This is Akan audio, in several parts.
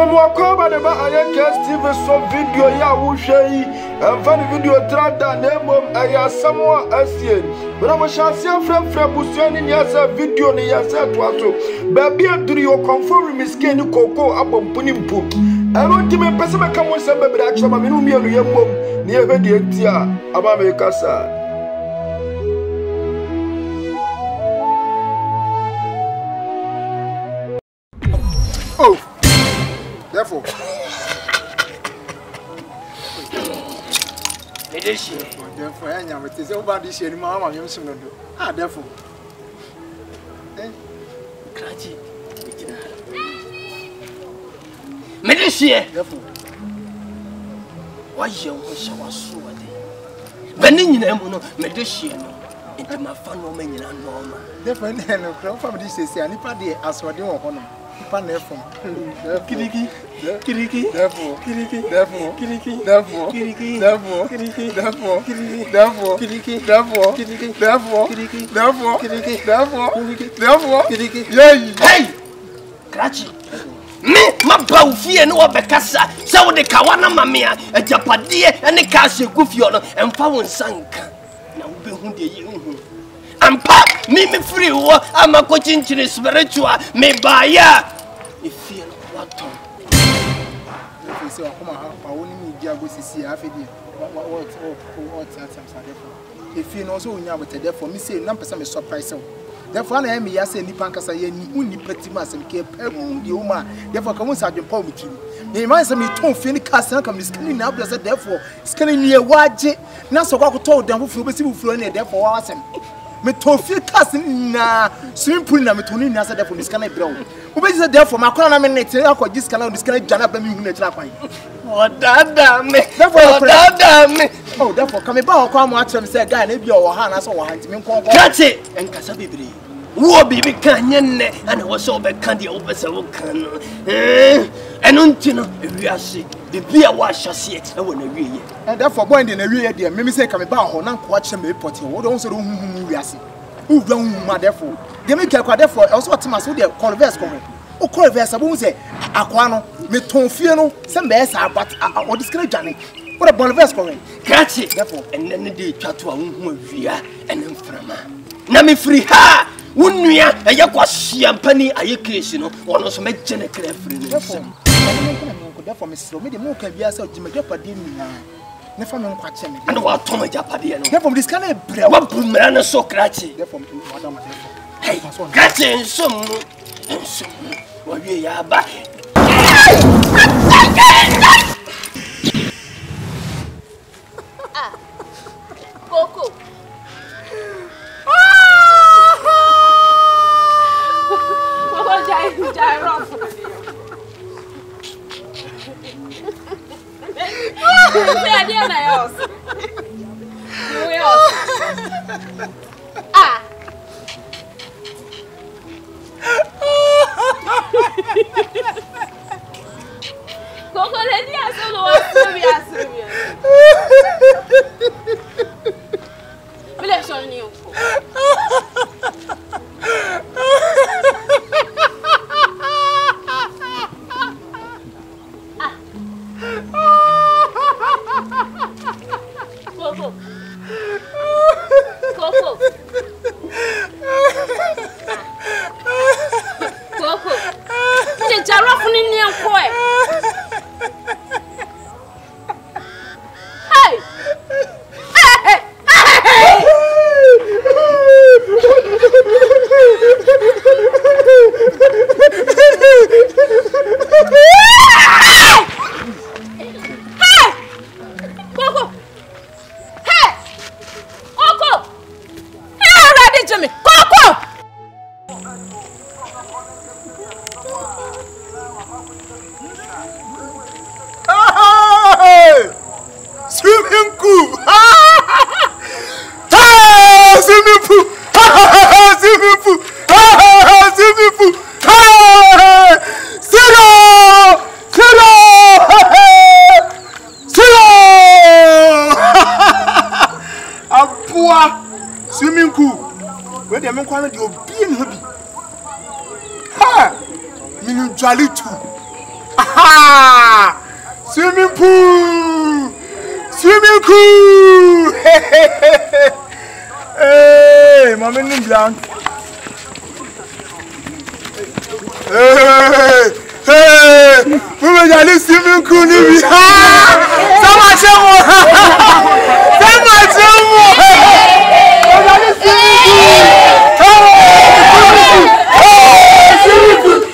Mwakoma de ba ayeke Steve so video ya wuhwe fan video trada nemo aya samwa asien bra mo chance frefre busuani ni asa video ni ya sa to aso ba bia duru yo confirm miskeni koko abompuni mpu ero ti me pese me kamo se be bra choma me no mienu yemmom ni e be de entia aba me kasa. Oh, therefore, therefore, I am with this over this year. Mamma, you should do. Ah, therefore, Medicine, therefore, why you wish I was so a day? Benin, medicine, into my fun woman in Anoma. Therefore, no from this is any party as what you want. Therefore, Kiriki, Kiriki, therefore, Kiriki, therefore, Kiriki, therefore, Kiriki, therefore, Kiriki, therefore, Kiriki, therefore, Kiriki, therefore, Kiriki, therefore, Kiriki, therefore, Kiriki, therefore, Kiriki, therefore, Kiriki. yay! Hey! Krachi! Me, my bawfie no obekasa. So the kawana mamia, a japadie, and the castle goofion, and found sanka. Now be who de you. I'm pop, me free war, I'm a coaching to the spiritual, me buy ya. If you what tongue. So I come out, I only need to see half a day. What if you know so, you therefore, me say, number some surprise. Therefore, I am here saying, Nipankasa, you pretty mass and keep the woman. Therefore, come on, Sergeant Paul with you. They might me to finish casting, come skinning up, therefore, skinning near Waji. Now, so I told them who will flow in there, therefore, awesome. Me to feel casting na swimming pool na me to ni nasa therefore this kind brown. Who is therefore my corner me net I this kind of jana be me hu na tira kwan. Oh dada me. Therefore dada me. Oh therefore come ba o kwa mo atrem say guy na bi o ha na so wo hanti me nkonko. Kati enkasa bebre. Wo bibi kan nyenne ana wo so be kan de wo be se wo kan no. Eno ntino ewiase. The beer was shasi e wo na wiye. And therefore boy dey na wiye dey me say come ba ho na nko atrem me report wo don so hu wiase. Who don't ma therefore. They make a therefore also what must do converse come. O converse abu say akwa no me ton fie no say me esa but o discreet jane. What a converse come. Kati therefore and then dey twa to a hu awia ene mframa. Na me free ha wonnua eye kwahia mpani aye case no wono so me gene kra free no. Therefore me slow me dey mo ka bia say ojimagya pade nina. Never me nkwache me. And what Tom Japade no. Therefore this kind of bread. What bumra no so krachi. Therefore madam therefore. Hey, krachi nsum. Wa wie ya ba. Ah. Coco. Oh, jai rough. Ah. Coco, let me ask you what serious. Let's show you. Coco. Coco. Coco. The giraffe in your boy. Hey. Hey. Coco. Hey! Coco! Hey, ready, Jimmy! Coco! Hey! Swimming pool! Ah! Swimming pool! Swimming pool! Swimming pool! Silo! Silo! Silo! Swimming pool. Where the men call it your being hobby. Ha! Minu jolly too. Swimming pool. Swimming pool. Hey, mama in blank. Hey, mama jali swimming pool ni bi. Sama chemo. Sama chemo. Jali swimming pool. Swimming pool.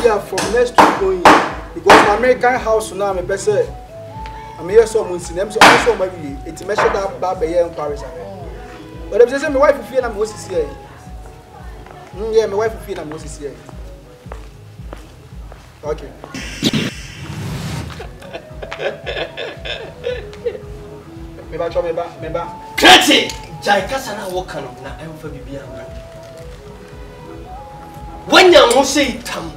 From next week going because my American house now I'm a person. I'm here so much in them so also maybe it's measured that bad here in Paris. But if they say my wife will feel I'm Moses here. Yeah, my wife will feel I'm Moses here. Okay. Remember. Kreti! Jaika sana wakano na emfa bibia. When you won't say tam,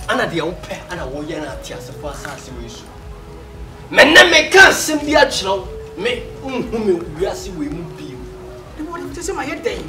ana de ope ana wo ye na tia se fo asase we su. Me na me ka sem bia chiro me unhu me wiase we mu bi. The what say my head den.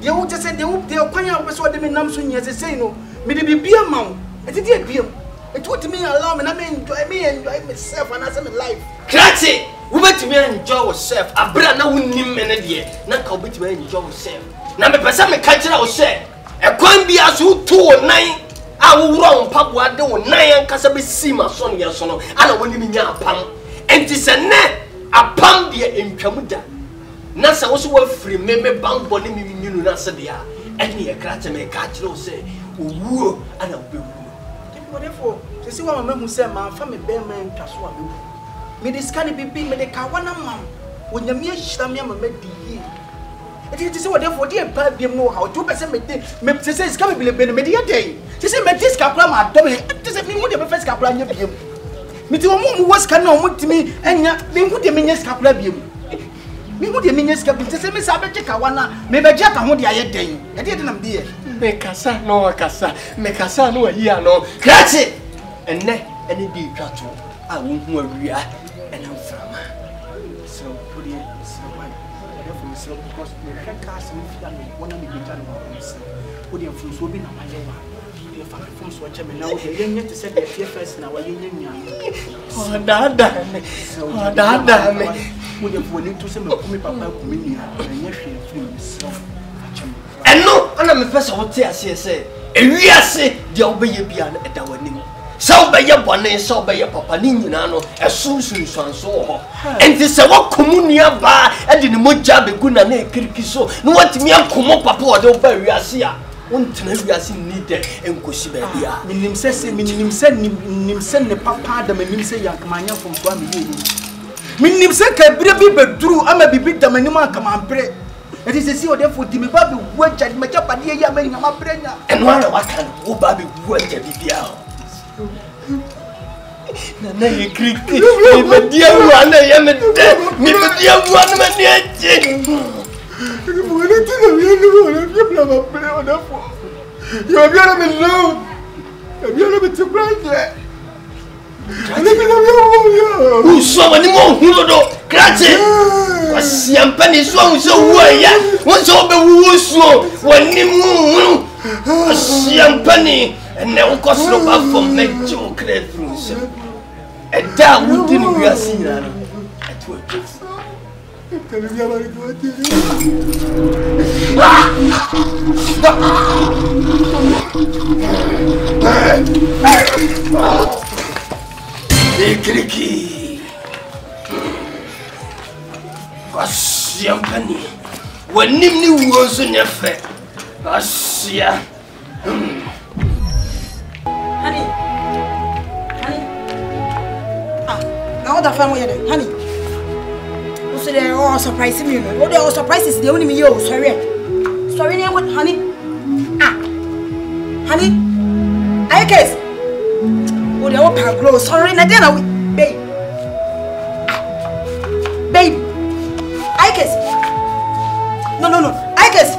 They will just say they kwanya we so de me nam so nya se say no. Me de bibia ma wo. E ti de bia. It what me allow me na me enjoy myself and as my life. Krati, wo betimi enjoy yourself. Abra na wonnim me ne de na ka wo betimi enjoy yourself. Na me pesa me ka kira wo say e kwan bia so to nan a wo wro mpaboa de wo nan ankasa be sima so no yeso no ana woni mi nya apam enti se ne apam de entwam da na sa wo so wa firi me banbo ne mi nyunu na se de a eni e krate me ka kire wo say owuo ana wo be wu therefore se si wa mama hu say ma fa me be man twaso a me me de scan bibi me de ka wana mam wo nyame ahira me mama di it is what therefore dear biem no how to person me say is come be no me dey dey she say me this capra ma do me it is me mo dey first capra nya biem me ti wo mo was kan na mo timi anya me hu dey me nya capra biem me hu dey me nya capra she say me sa be ka wana me be ja ka ho dey aye den e dey na me dey me kasa no kasa me kasa no ayi ano krati enne ene di twato a wo hu awia ene mframa so put it so why therefore so because we can cast me feel me one of me be done with so put it from so be na mayewa the fact from so che me now the yen to say the first na wa yen nya oh dada me put it for need to say me come papa come ni na nya hwe free so eno ana me pesa wo te ase se ewiase de obeye bia na eda wanim sa obeye bone sa obeye papa ni nyina no esunsunsanso ho enti se wakomunua ba ede ne moja begu na na ekiriki so no watimi akomo papa ode oba wiase a wontena wiase ni de enkosi ba bia minim se ne papa da minim se yankamanya from so am yi minim se ka bire bi beduru ama bibi da manim akamampre eti se si ode foti me ba bi wacha me cha pade ya me nyama brenya eno ara waka no ba bi wacha bibia na ekiriki me dia wa na ya me de me dia wa na me ni eje you be on me low. You be on me to brother. Who saw any more who Cratchit? Was Yampani so way? Once over who saw when you was Yampani and never cost no back from Metro Credit. And that would didn't we are seeing at work. Kriki was Yampani when Nimni was in effect. Asia. Honey. Now the family, honey. So they are surprising me. What they are surprises, they only me yo. Sorry, what, honey? Honey. I guess. Oh, they are grow. Sorry, Nadina, babe. Babe. I guess. No. I guess.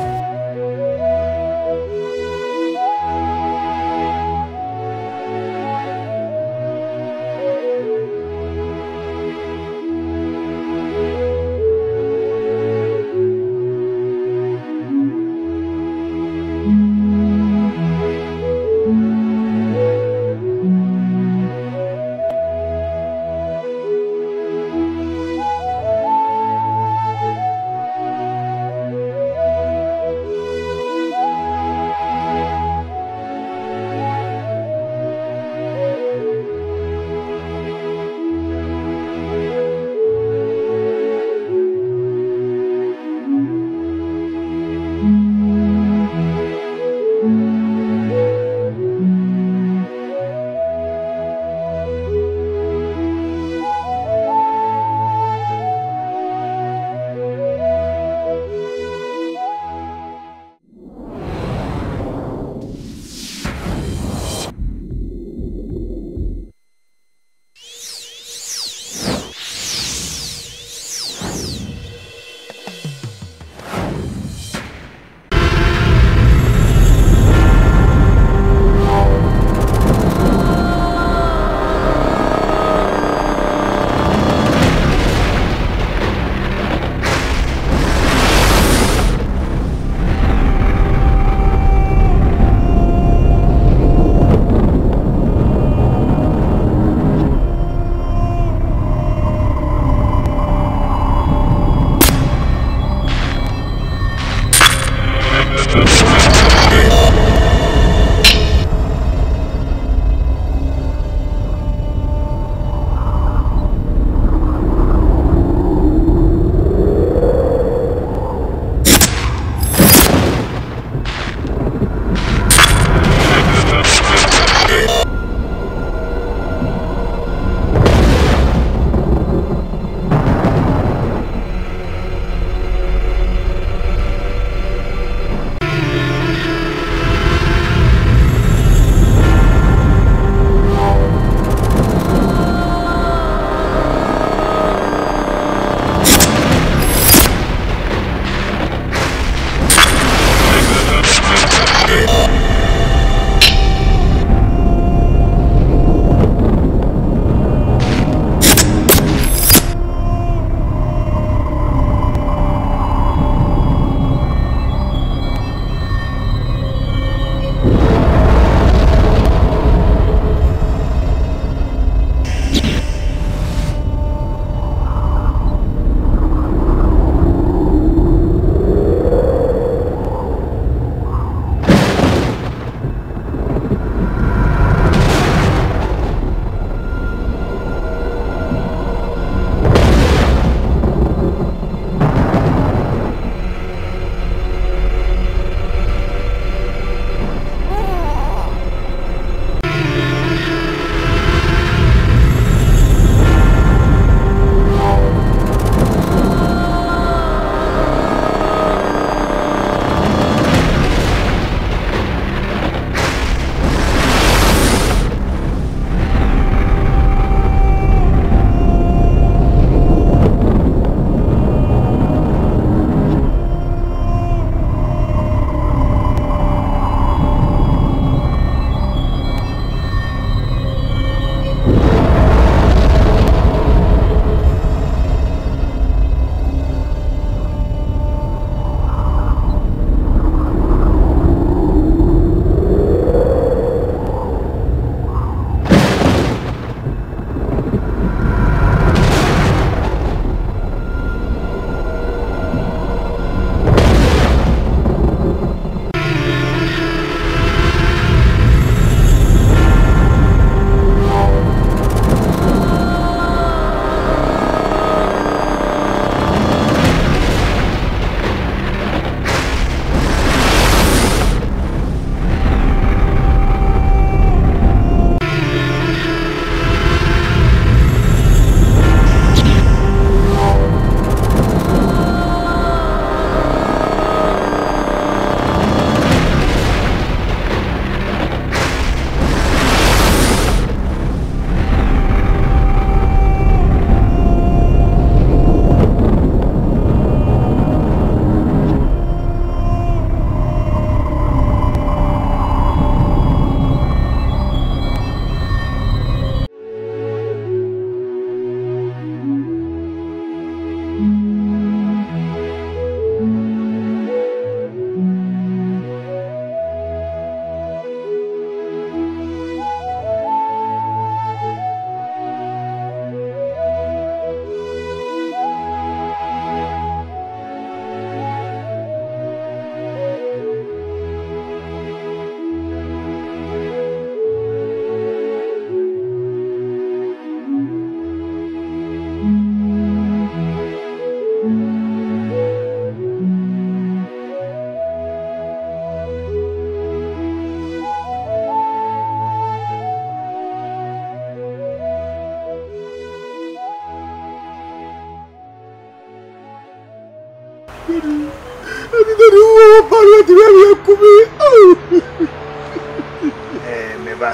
Meba.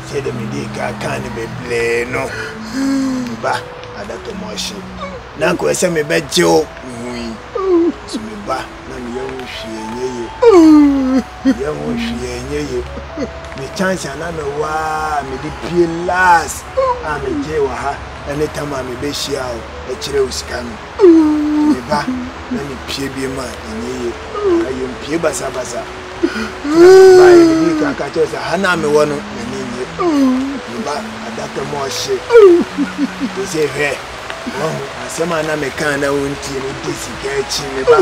Say the medica can't be play no. Ba, adato moshi. Na ko ese me bejo. So me ba na me yawo hwie enye. Me chance na me wa me di pie last. A me je wa ha. Anytime I me be shia o, e kire usika no. Me ba na me pie bi ma enye. Ayo pie basa. Ba e di ka chose hana me wono enye. Me ba adato moshi. They say hey. Asema na me kan na wonti no disika echi me ba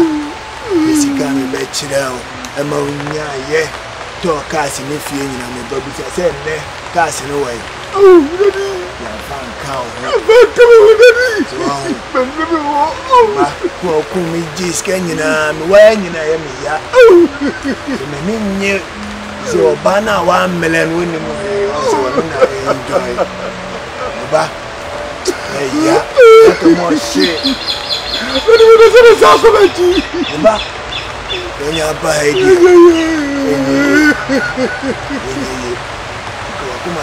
disika me be chira o e ma unya ye to cars ni fie nyina me ba bi se ne cars no wai ya fan kan ba ko mi disika nyina me wa nyina ye me ya me ninye se obana wa melen woni mo so na enjoy ba yeah, that's more shit. What do you do to yourself about you? Ba, when you buy it, come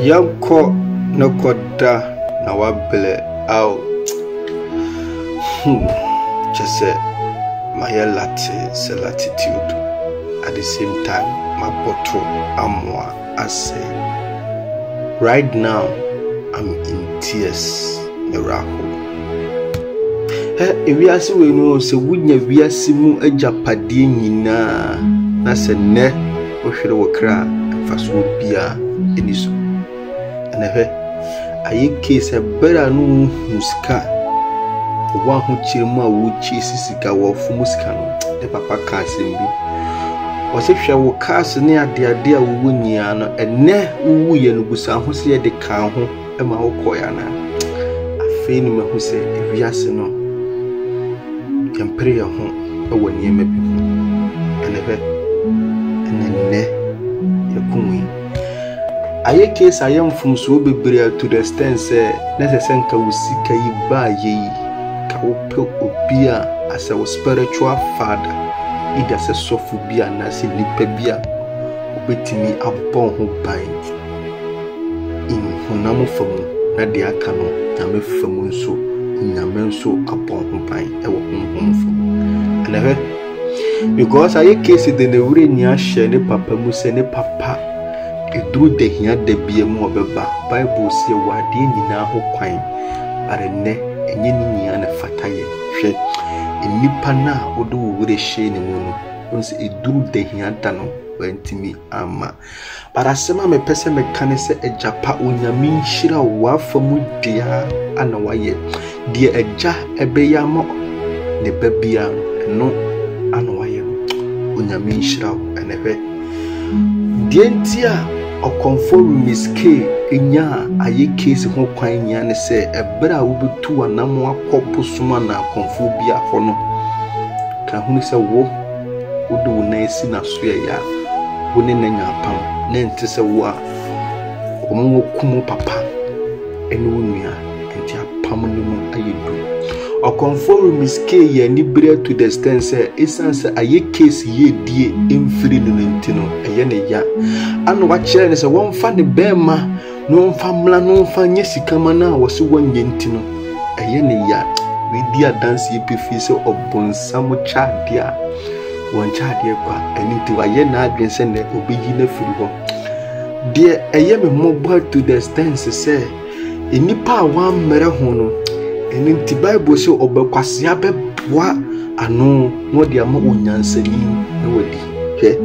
Yanko no koda na wabele out. Just say my latitude at the same time my bottle amwa. I say right now I'm in tears. Miracle. If we are so we know so wouldn't we are simu a japadi nyina na se ne o hwere wo kra faso bia eniso na hwe aye case better no musika wa ho chiremu a wo chi sisika wo fu musika no de papa ka asembi o se hwe wo cars ne ade a wo nyia no ene wo ye no busa ho se ye de kan ho e ma wo koya na afei ni ma hu se ewiase no kempere ho e wo niema bi ho ene hwe ene yakunwi aye case ayam from so bebre to the extent say necessary ka wusika yi ba yi ka wo obia as a spiritual father ida se sofu bia na se nipa bia obetimi abon ho ban in honam famu na de aka no nyame famu nso nyame nso abon ho ban e wo honhom famu and because aye case de ne wure ni ahye ne papa mu se ne papa edru de hia de bia mu obeba bible se wade nyina ho kwan are ne enye ni nyia na fataye hwe enipa na odo wure hye ne mu no onse edru de hia da no wantimi ama parasema me pese me kane se ejapa onyame nhira wafa mu dia ana waye die eja ebeya mo ne babia no ana waye onyame nhira enebe die ntia okonform miske enya aye case ho kwan nya ne se ebra wo betu anam akopo suma na konfo bia fo no ka hunu se wo odu na esi na so ya woni na nya pam na enti se wo a omo kumu papa eni wonua enti apam no mu ayedu okonform miske ya ni bre to the extent say essence aye case ye die emfiri no ntino eye ne ya anu wa kire ne se won fa ne bema no fa mla no fa nye sikama na wo se won nye ntino eye ne ya we dia dance ye pefi se obonsam chadia won chadia kwa eni ti wa ye na adwen se ne obeyi na firi ho de eye me mobo to the extent say enipa wa mmere ho no eni ti bible se obekwase abeboa ano no de ama onyansani na wadi hwe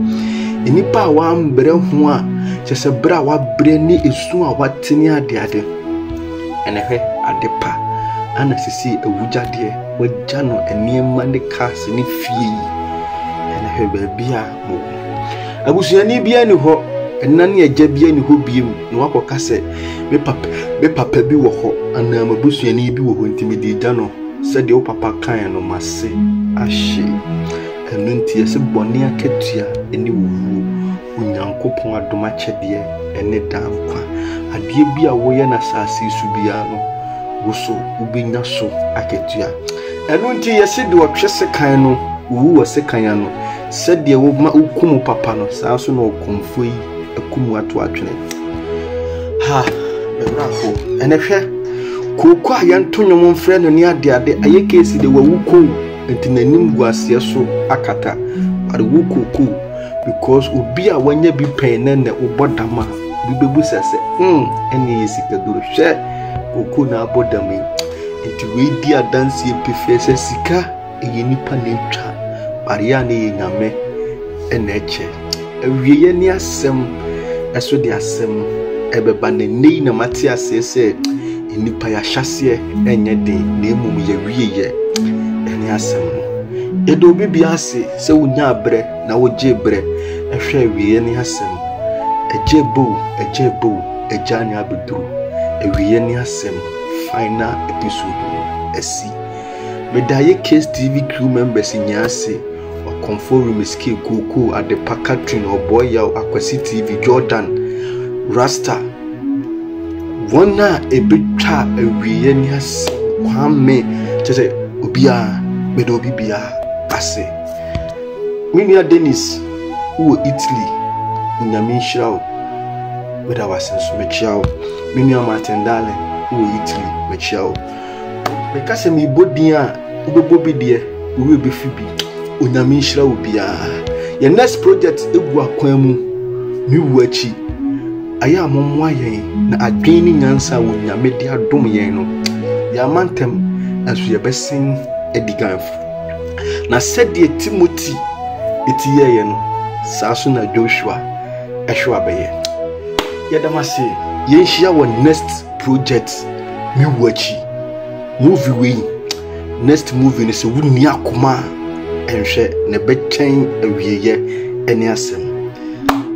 enipa wa ambre ho a chese bra wa bre ni esu a wateni ade ene hwe adepa ana sisi ewujade wagya no eniema ne cars ne fie ene hwe ba bia mo abusuani bia ni ho enane agya bia ni ho biem no akoka se me papa bi wo ho ana mabusuani bi wo ho ntimidi gya no se de wo papa kan no mase ahye enu ntie se bone akatua eni wuwu onyankopon adoma kyede ene dankwa ade bia wo ye na sase su bia no wo so ubenya so akatua enu ntie ye se de wo twese kan no wuwu wo se kan ya no se de wo ma ukumu papa no saa so no okomfo yi akumu ato atwene ha bebrafo ene hwe koko ayanto nyomo mfre no ni ade aye kesi de wawuko entinanim guasie so akata but wukoko because obi a wanya bi pen na obodama bi bebu sese ene yesika duro hwe koko na abodama enti we di adanse epefese sika eyenipa na etwa baria na yenyame ene eche awiye ni asem eso de asem ebeba na nei na mate asese nipa ya hyase enye den na emum ye wieye ene asem edo bibi ase se wonya abre na woje bre ehwe wieye ni asem ejebo ejani abeduru ewieye ni asem final episode esi medaye Case TV crew members nyase o comfort miski koko at the Catherine Oboya Akwasi TV Jordan Rasta Wona ebetwa awiye ni ase kwame chese obia medo bibia ase Minia Dennis wo Italy unyame shirawo weda wasenso mechiawo Minia Matendale wo Italy mechiawo mekase mi bodin a ubebobi de wo befibi unyame shirawo bia your next project egu akwan mu mi wo achi aya amomwa yen na adwini nyansa wo nyame de adom yen no ya mantem asu ye besen ediganfo na sede Timothy etiye yen no saaso na Joshua ehwa beye yedamase yenhia wo next project mi wachi movie we next movie ne se wuni akoma enhwe ne betwen awieye ene asem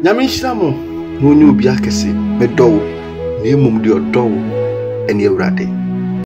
nyame nhira mo no nyu obi akese medowo na emum de odowo ene awurade